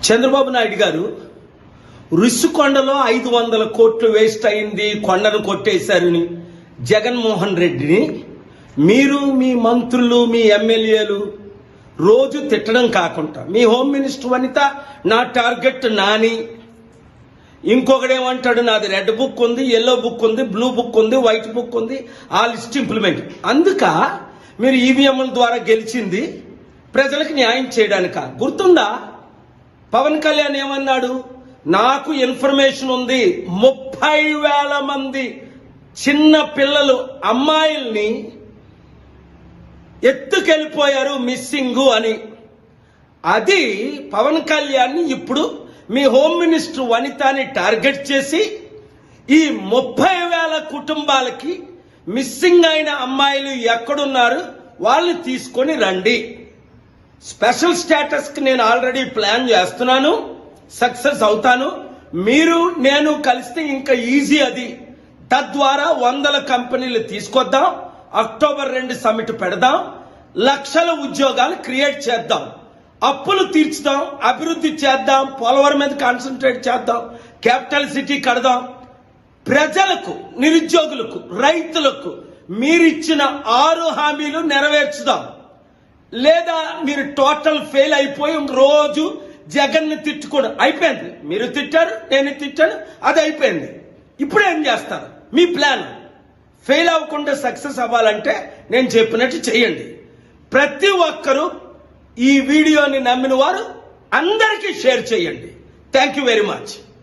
చంద్రబాబు నాయుడు గారు రుషికొండలో 500 కోట్లు వేస్ట్ అయింది, కొండను కొట్టేశారని జగన్మోహన్ రెడ్డిని మీరు మీ మంత్రులు మీ ఎమ్మెల్యేలు రోజు తిట్టడం కాకుండా మీ హోమ్ మినిస్టర్ వనిత నా టార్గెట్ నాని, ఇంకొకడేమంటాడు నాది రెడ్ బుక్ ఉంది, ఎల్లో బుక్ ఉంది, బ్లూ బుక్ ఉంది, వైట్ బుక్ ఉంది, ఆ లిస్ట్ ఇంప్లిమెంట్. అందుక మీరు ఈవీఎంల ద్వారా గెలిచింది ప్రజలకు న్యాయం చేయడానిక. గుర్తుందా పవన్ కళ్యాణ్ ఏమన్నాడు? నాకు ఇన్ఫర్మేషన్ ఉంది 30,000 మంది చిన్న పిల్లలు అమ్మాయిల్ని ఎత్తుకెళ్ళిపోయారు మిస్సింగ్ అని. అది పవన్ కళ్యాణ్ ఇప్పుడు మీ హోమ్ మినిస్టర్ వనితని టార్గెట్ చేసి ఈ 30,000 కుటుంబాలకి మిస్సింగ్ అయిన అమ్మాయిలు ఎక్కడున్నారు వాళ్ళని తీసుకొని రండి. స్పెషల్ స్టేటస్ కి నేను ఆల్రెడీ ప్లాన్ చేస్తున్నాను, సక్సెస్ అవుతాను. మీరు నేను కలిస్తే ఇంకా ఈజీ అది. తద్వారా 100 కంపెనీలు తీసుకొద్దాం, అక్టోబర్ 2 సమిట్ పెడదాం, లక్షల ఉద్యోగాలు క్రియేట్ చేద్దాం, అప్పులు తీర్చుదాం, అభివృద్ధి చేద్దాం, పోలవరం మీద కాన్సన్ట్రేట్ చేద్దాం, క్యాపిటల్ సిటీ కడదాం. ప్రజలకు, నిరుద్యోగులకు, రైతులకు మీరిచ్చిన 6 హామీలు నెరవేర్చుదాం. లేదా మీరు టోటల్ ఫెయిల్ అయిపోయి రోజు జగన్ని తిట్టుకోవడం అయిపోయింది. మీరు తిట్టారు, నేను తిట్టాను, అది అయిపోయింది. ఇప్పుడు ఏం చేస్తారు? మీ ప్లాన్ ఫెయిల్ అవ్వకుండా సక్సెస్ అవ్వాలంటే నేను చెప్పినట్టు చేయండి. ప్రతి ఒక్కరూ ఈ వీడియోని నమ్మిన వారు అందరికీ షేర్ చేయండి. Thank you very much.